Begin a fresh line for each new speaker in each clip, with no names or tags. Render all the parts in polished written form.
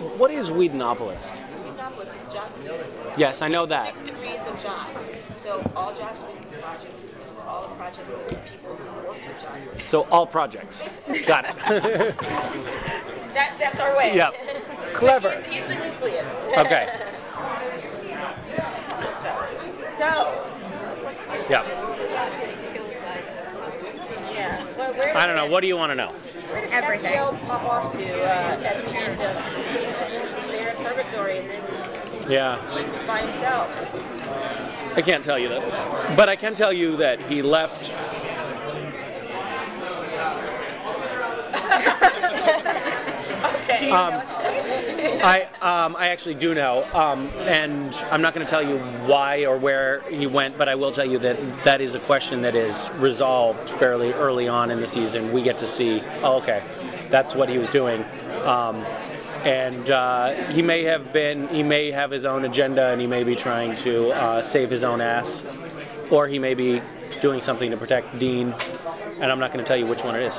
What is Whedonopolis?
Whedonopolis is Joss.
Yes, I know that.
6 degrees of Joss. So all Joss projects, all the projects that the people who worked with Joss with.
So all projects. Got it.
That's our way.
Yeah. Clever.
He's the nucleus.
Okay.
So.
Yeah.
Yeah. Well,
I don't know. What do you want to know?
Where did Castiel pop off to at the end of the season? He was there in Purgatory, and then he was by himself.
I can't tell you that. But I can tell you that he left.
Okay.
I actually do know, and I'm not going to tell you why or where he went, but I will tell you that that is a question that is resolved fairly early on in the season. We get to see, oh, okay, that's what he was doing, and he may have his own agenda, and he may be trying to save his own ass, or he may be doing something to protect Dean, and I'm not going to tell you which one it is.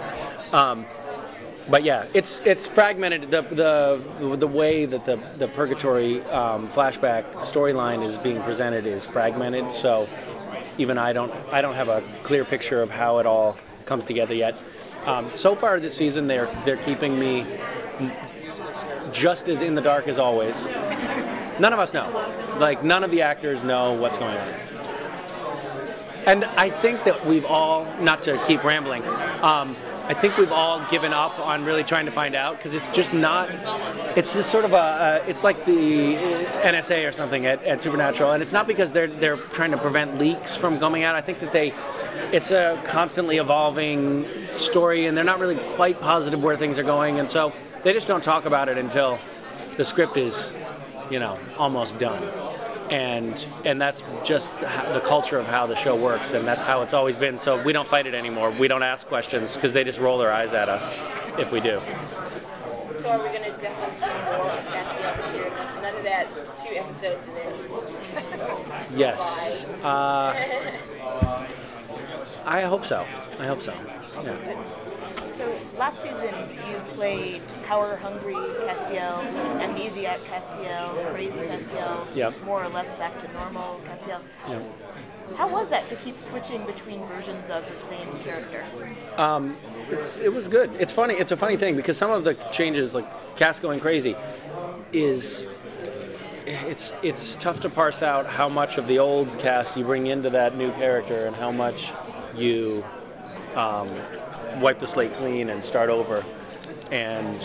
But yeah, it's fragmented. The way that the Purgatory flashback storyline is being presented is fragmented. So even I don't have a clear picture of how it all comes together yet. So far this season, they're keeping me just as in the dark as always. None of us know. Like none of the actors know what's going on. And I think that we've all, not to keep rambling. I think we've all given up on really trying to find out because it's just not. It's just sort of it's like the NSA or something at Supernatural, and it's not because they're trying to prevent leaks from coming out. I think that it's a constantly evolving story, and they're not really quite positive where things are going, and so they just don't talk about it until the script is, almost done. And that's just the culture of how the show works, and that's how it's always been. So we don't fight it anymore. We don't ask questions because they just roll their eyes at us if we do.
So are we going to definitely see more of Castiel this year? None of that 2 episodes and then.
Yes. I hope so. Yeah.
So last season you played power-hungry Castiel, amnesiac Castiel, crazy Castiel, more or less back to normal Castiel.
Yep.
How was that to keep switching between versions of the same character?
It was good. It's funny. It's a funny thing because some of the changes, like Cass going crazy, it's tough to parse out how much of the old Cass you bring into that new character and how much you wipe the slate clean and start over. And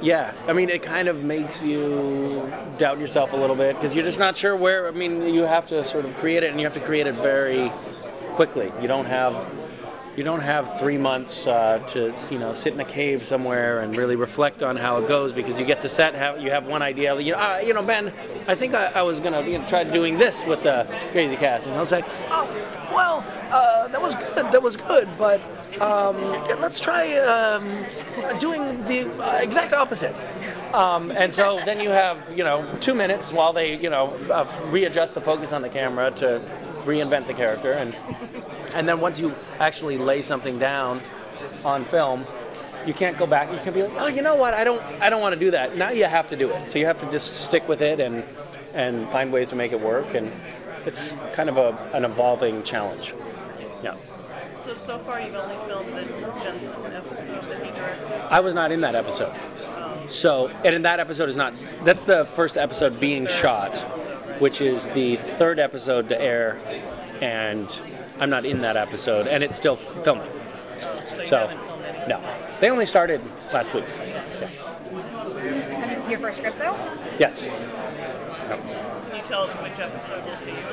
it kind of makes you doubt yourself a little bit because you're just not sure where. You have to sort of create it, and you have to create it very quickly. You don't have 3 months to sit in a cave somewhere and really reflect on how it goes because you get to set how you have one idea. Ben, I think I was gonna try doing this with the crazy Cass, and I was like, oh, well, that was good, but let's try doing the exact opposite. And so then you have 2 minutes while they readjust the focus on the camera to reinvent the character, and then once you actually lay something down on film, you can't go back. You can't be like, oh, you know what? I don't want to do that. Now you have to do it. So you have to just stick with it and find ways to make it work. And it's kind of an evolving challenge. Yeah.
So far you've only filmed the Jensen episode that he directed?
I was not in that episode. So, and in that episode that's the first episode being shot, which is the 3rd episode to air, and I'm not in that episode, and it's still filming. So no. They only started last week. Yeah.
Have you seen your first script, though?
Yes.
Can you tell us which episode we'll see you in?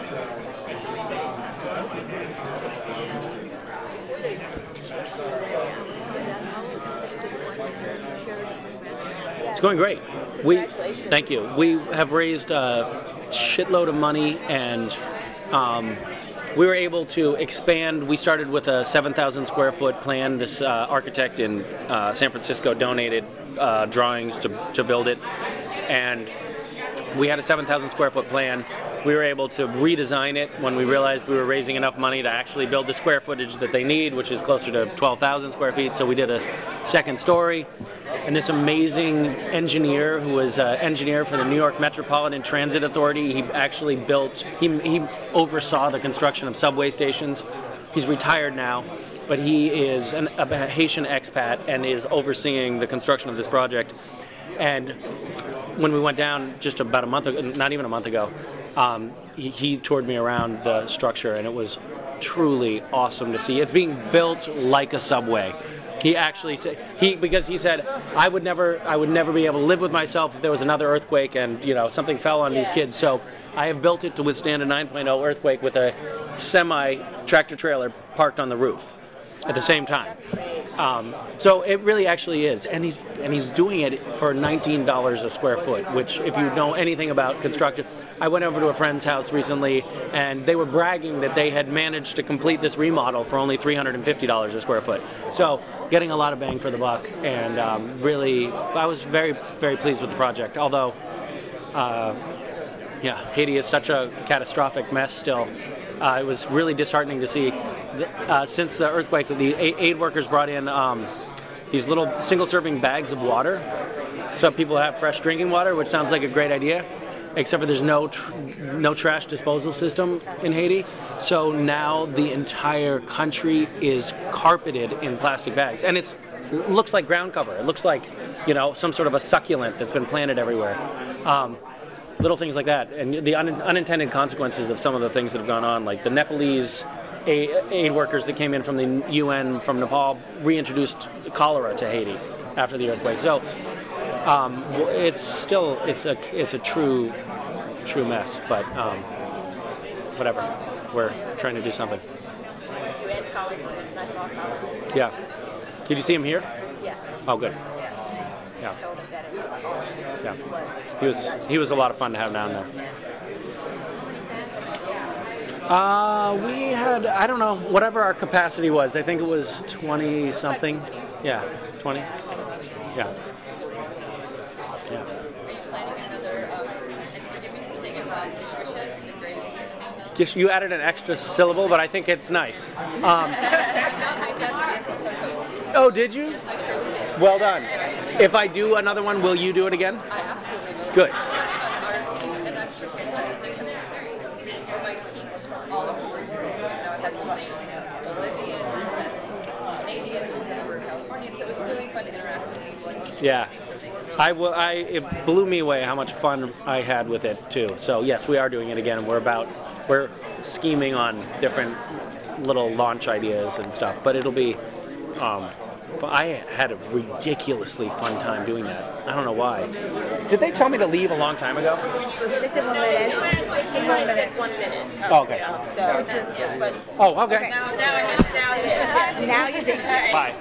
It's going great. Thank you. We have raised a shitload of money, and we were able to expand. We started with a 7,000 square foot plan. This architect in San Francisco donated drawings to build it, and we had a 7,000 square foot plan. We were able to redesign it when we realized we were raising enough money to actually build the square footage that they need, which is closer to 12,000 square feet. So we did a second story, and this amazing engineer who was an engineer for the New York Metropolitan Transit Authority. He actually he oversaw the construction of subway stations. He's retired now, but he is a Haitian expat and is overseeing the construction of this project. And when we went down just about a month ago, not even a month ago, he toured me around the structure, and it was truly awesome to see. It's being built like a subway. He actually said because he said I would never be able to live with myself if there was another earthquake and something fell on these kids. So I have built it to withstand a 9.0 earthquake with a semi tractor trailer parked on the roof at the same time. So it really actually is, and he's doing it for $19 a square foot, which, if you know anything about construction, I went over to a friend's house recently, and they were bragging that they had managed to complete this remodel for only $350 a square foot. So getting a lot of bang for the buck, and really, I was very, very pleased with the project. Although, Haiti is such a catastrophic mess still. It was really disheartening to see. Since the earthquake, the aid workers brought in these little single-serving bags of water, so people have fresh drinking water, which sounds like a great idea, except for there's no trash disposal system in Haiti. So now the entire country is carpeted in plastic bags, and it looks like ground cover. It looks like some sort of a succulent that's been planted everywhere. Little things like that, and the unintended consequences of some of the things that have gone on, like the Nepalese aid workers that came in from the UN from Nepal reintroduced cholera to Haiti after the earthquake. So it's a true mess, but whatever. We're trying to do something.
You and Collins, and I saw Collins.
Yeah. Did you see him here?
Yeah.
Oh, good. Yeah.
I told him that it was awesome.
Yeah. He was a lot of fun to have down there. We had, I don't know, whatever our capacity was. I think it was 20 something. Yeah, 20. Yeah.
Are you planning another, and forgive me for saying it wrong, Gishwisha, the greatest international?
You added an extra syllable, but I think it's nice.
You got my dad to be sarcosis.
Oh, did you?
Yes, I surely did.
Well done. If I do another one, will you do it again?
I absolutely will.
Good.
So much fun. Our team, and I'm sure people had the same kind of experience. My team was from all over the world. I had Russians and Bolivians and Canadians and even Californians. So it was really fun to interact with people and see things.
It blew me away how much fun I had with it too. So yes, we are doing it again. We're scheming on different little launch ideas and stuff, but it'll be. But I had a ridiculously fun time doing that. I don't know why. Did they tell me to leave a long time ago?
He said 1 minute.
Oh, okay.
So, but
Oh, okay.
now you think.
Bye.